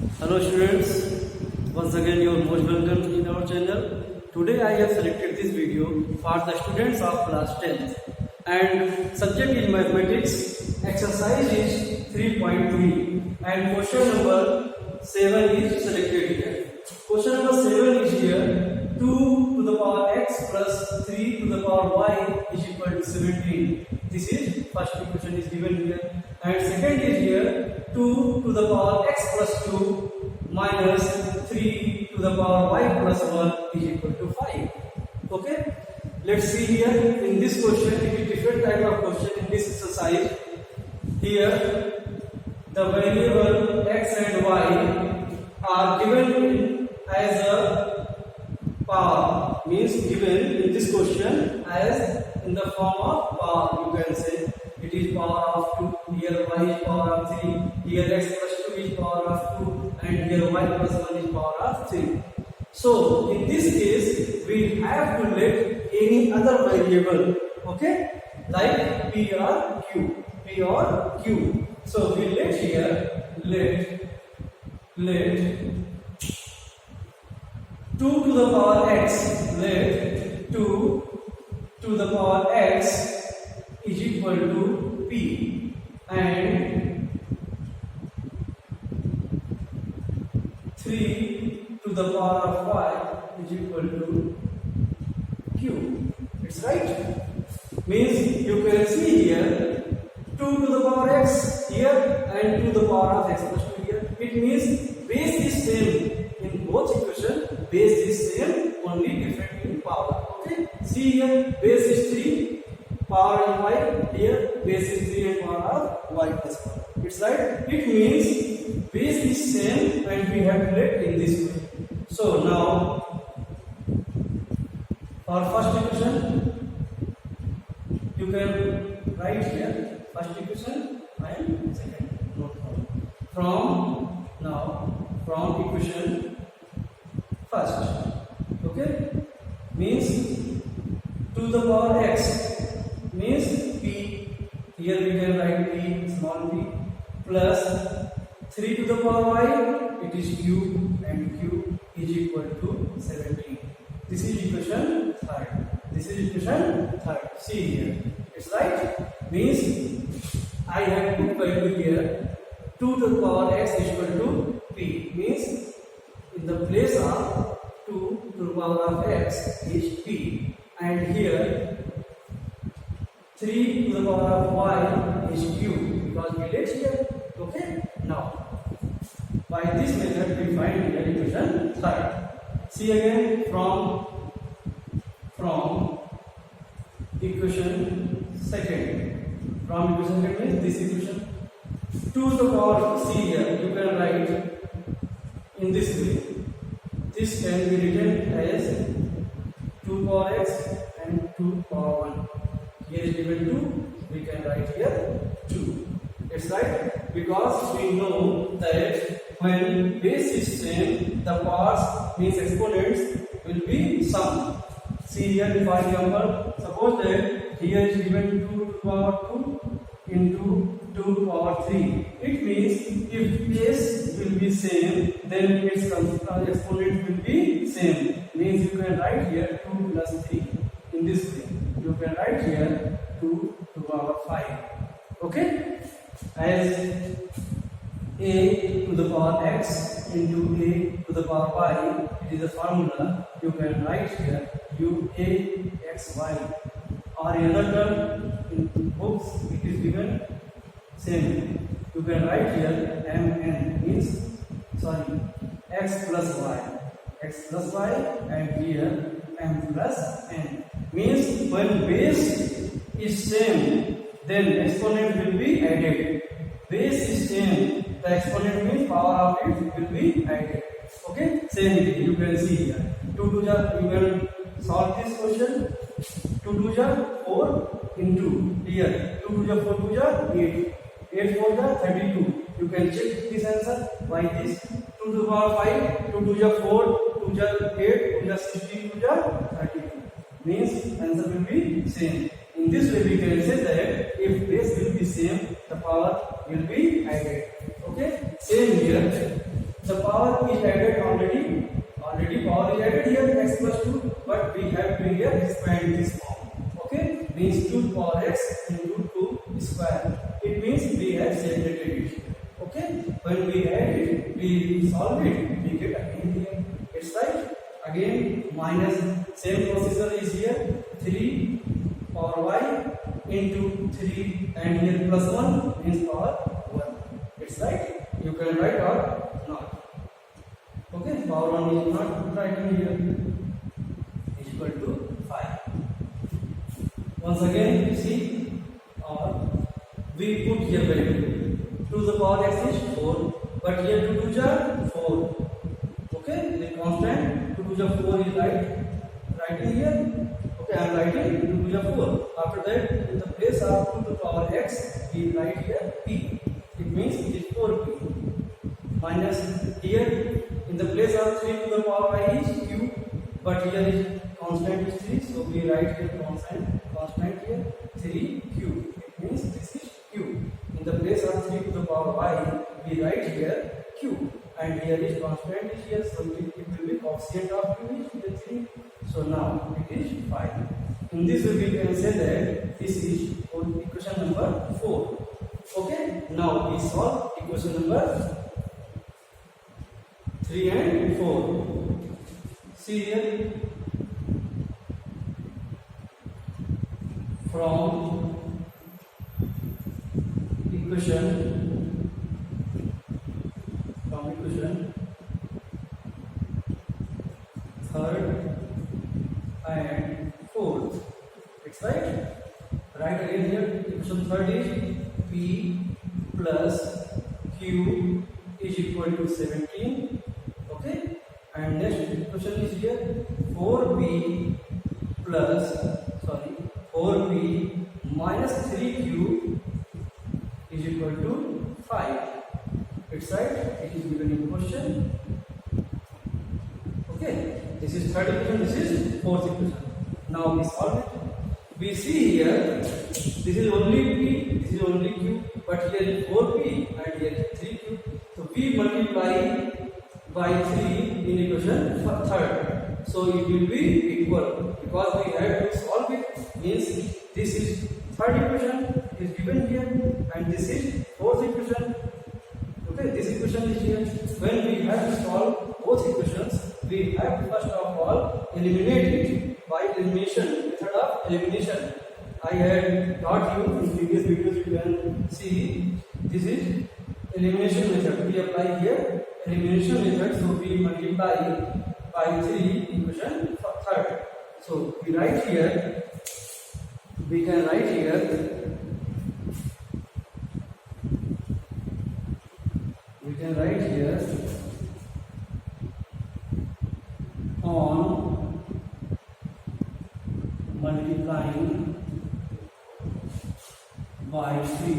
Hello students, once again you are most welcome in our channel. Today I have selected this video for the students of class 10th and subject is mathematics, exercise is 3.3 and question number 7 is selected here. Question number 7 is here 2 to the power x plus 3 to the power y is equal to 17. This is first equation is given here and second is here 2 to the power x plus 2 minus 3 to the power y plus 1 is equal to 5. Okay, let's see here in this question. It is different type of question in this exercise. Here the variable x and y are given as a power, means given in this question as in the form of power. You can say it is power of 2, here y is power of 3, here x plus 2 is power of 2 and here y plus 1 is power of 3. So in this case we have to let any other variable, okay, like p or q. So we let here let 2 to the power x, let 2 to the power x is equal to p and 3 to the power of y is equal to q. It's right. Means you can see here 2 to the power x here and 2 to the power of x plus 2 here. It means base is same in both equations. Base is same, only different in power. Okay. See here base is 3, power of y, here base is 3 and power of y plus 1. It's right. It means base is same and we have to let in this way. So now for first equation you can write here first equation and second. Note from equation first. Okay, means to the power x means p, here we can write p, small p, plus 3 to the power y, it is q and q is equal to 17. This is equation third. See here, it's right. Means I have put value here 2 to the power x is equal to p, means in the place of 2 to the power of x is p and here 3 to the power of y is q because we let here. Okay, now by this method we find here equation third. See again from equation second. From equation second means this equation 2 to the power, see here you can write in this way. This can be written as 2 power x and 2 power 1. Here is given 2, we can write here 2. It's right, because we know that when base is same, the powers means exponents will be sum. See here, for example, suppose that here is given 2 to the power 2 into 2 to the power 3. It means if base will be same, then its exponent will be same. Means you can write here 2 plus 3 in this way. You can write here 2 to the power 5. Okay, as a to the power x into a to the power y, it is a formula. You can write here uaxy, or another term in books it is given same. You can write here mn, means x plus y and here m plus n. Means when base is same, then exponent will be added. Base is same, the exponent means power of it will be added. Okay, same thing you can see here. 2 to the, you can solve this question. 2 to the 4 into here 2 to the 4 to the 8, 8 4 the 32. You can check this answer by this. 2 to the power 5, 2 to the 4, 2 to the 8, 2 to the 16, 2 to the 32. Means answer will be same. In this way we can say that if base will be same, the power will be added. Okay, same here. The power is added already. Already power is added here x plus 2, but we have to here expand this form. Okay, means 2 power x into 2 square. It means we have separated it. Okay, when we add it, we solve it, we get again here. It's right. Again minus same procedure is here. 3 power y into 3 and here plus 1 means power 1. It's right. You can write or not. Okay, power 1 is not writing here. Is equal to 5. Once again, you see, we put here value. 2 to the power x is 4, but here 2 to the 4. Okay, the constant 2 to the 4 is writing here. Okay, I am writing 2 to the 4. After that, in the place of 2 to the power x, we write here p. It means it is 4p. Minus here, in the place of 3 to the power y is q, but here is constant is 3, so we write here constant here 3q. It means this is q. In the place of 3 to the power y, we write here q, and here is constant is here, so it will be coefficient of q is here 3. So now it is 5. In this way, we can say that this is equation number 4. Okay, now we solve equation number 3 and 4. See here, from equation 3rd and 4th. It's right. Right again here. Equation 3rd is p plus q is equal to 17. Okay. And next equation is here 4p minus 3q is equal to 5. It's right. It is given in question. Okay. This is third equation. This is fourth equation. Now we solve it. We see here, this is only p, this is only q, but here is 4p and here is 3q. So we multiply by 3 in equation 3rd. So it will be equal because we have to solve it. Means this is third equation is given here and this is fourth equation. Okay, this equation is here. When we have to solve both equations, we have to first of all eliminate it by elimination, method of elimination. I had taught you in previous videos, you can see this is elimination method. We apply here elimination method, so we multiply by 3 equation 3rd. So we write here, we can write here, on multiplying by 3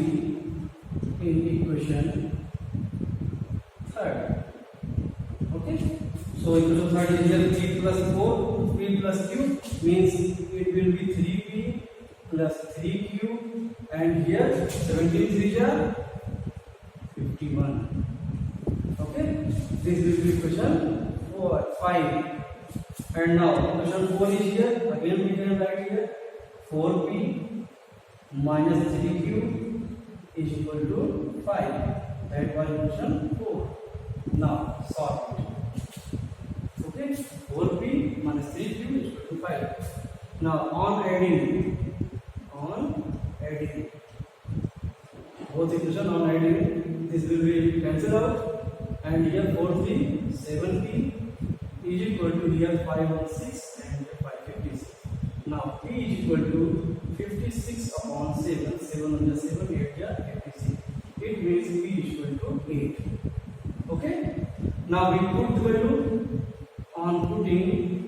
in equation 3rd. Okay, so equation 3rd is here 3 plus 4, 3 plus q means it will be 3p plus 3q, and here 17 3 are 51. Okay, this will be equation 5. And now equation 4 is here. Again we can write here 4p minus 3q is equal to 5. That was equation 4. Now solve it. Okay, 4p minus 3q is equal to 5. Now on adding both equation, on adding, this will be cancelled out, and here 4p 7p is equal to here 516 and here 556. Now p is equal to 56 upon 7. 7 on the 7, 8 here 56. It means p is equal to 8. Okay. Now we put the value on putting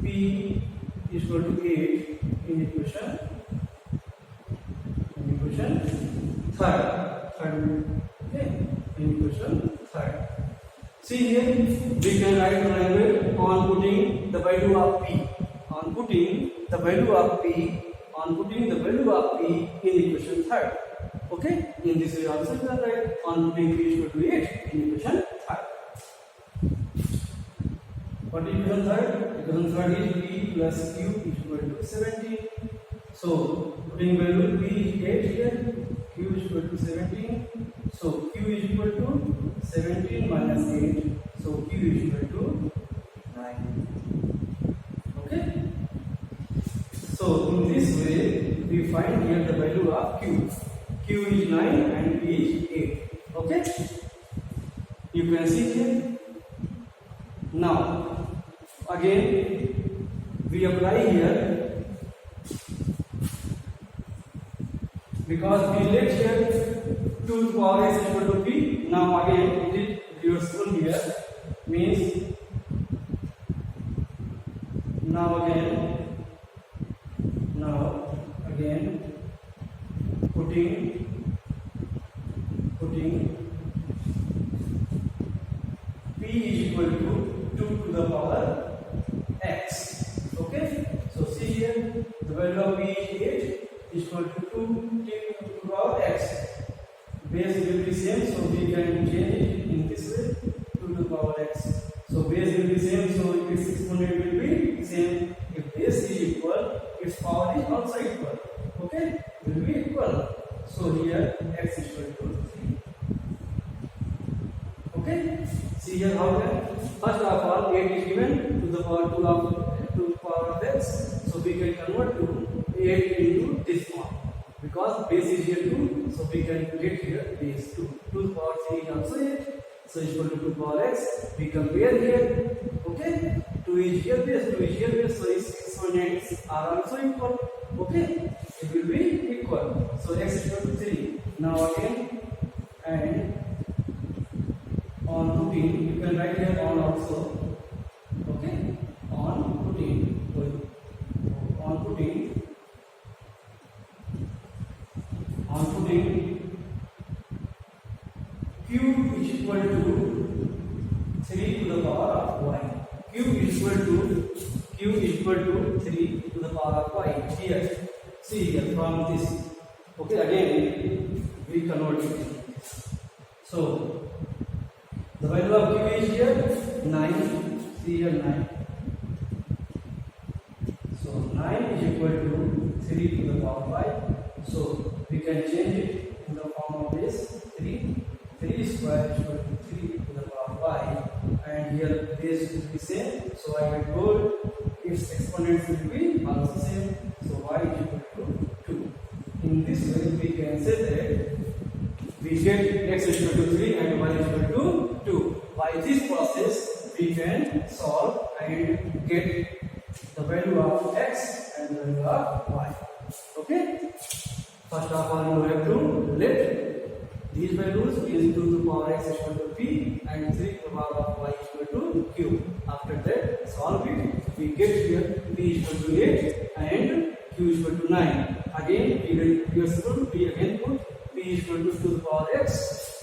p is equal to 8 in equation 3rd. Okay. In equation 3rd. See here, we can write the language on putting the value of p. On putting the value of p in equation 3rd. Okay, in this way also you can write on putting p is equal to 8 in equation 3rd. What is equation 3rd? Equation 3rd is p plus q is equal to 17. So putting value p is 8 here, q is equal to 17. So q is equal to 17 minus 8. So q is equal to 9. Okay. So in this way we find here the value of q. Q is 9 and p is 8. Okay. You can see here. Now again we apply here. Because we let here 2 to the power s equal to p. Now again it is reversible here, means now again putting p is equal to 2 to the power x. Okay, so see here the value of p is 8 is equal to 2 to the power x. Base will be same, so we can change it in this way, 2 to the power x. So base will be same, so its exponent will be same. If base is equal, its power is also equal. Okay, will be equal. So here x is equal to 3. Okay, see here how then. First of all, 8 is given to the power 2 to the power of x. So we can convert to 8 into this form. Because base is here 2, so we can get here base 2. 2 to the power 3 is also 8. So is equal to 2 to the power x. We compare here. Okay, 2 is here base, 2 is here base. So its exponents are also equal. Okay, it will be equal. So x is equal to 3. Now again, and on putting, you can write here on also. Okay, on putting q is equal to 3 to the power of y. Q is equal to 3 to the power of y. Here, see here from this. Okay, again we convert it. So the value of q is here 9. See here 9. So 9 is equal to 3 to the power y. So we can change it in the form of this 3. 3 square is equal to 3 to the power y, and here base will be same. So I get told its exponents will be also same. So y is equal to 2. In this way we can say that we get x is equal to 3 and y is equal to 2. By this process we can solve and get the value of x and the value of y. Okay. First of all, you have to let these values is 2 to the power x is equal to p and 3 to the power of y is equal to q. After that, solve it. We get here p is equal to 8 and q is equal to 9. Again, we again put p is equal to 2 to the power x.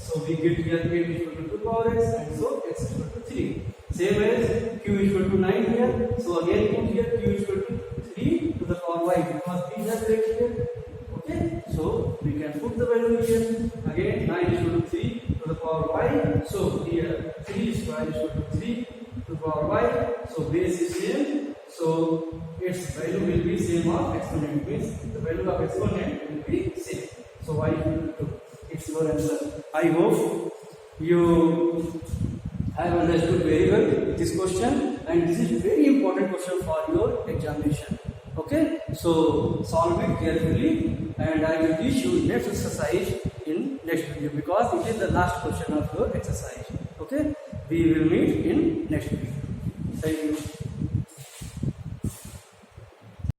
So we get here 8 is equal to 2 to the power x, and so x is equal to 3. Same as q is equal to 9 here. So again put here q is equal to 3 to the power y because p has right here. Okay, so we can put the value here. Again 9 is equal to 3 to the power y. So here 3 square is equal to 3 to the power y. So base is same. So its value will be same of exponent, means the value of exponent will be same. So y is equal to 2. It's your answer. I hope you have understood very well this question, and this is very important question for your examination. Okay, so solve it carefully, and I will teach you next exercise in next video because it is the last question of your exercise. Okay, we will meet in next video. Thank you.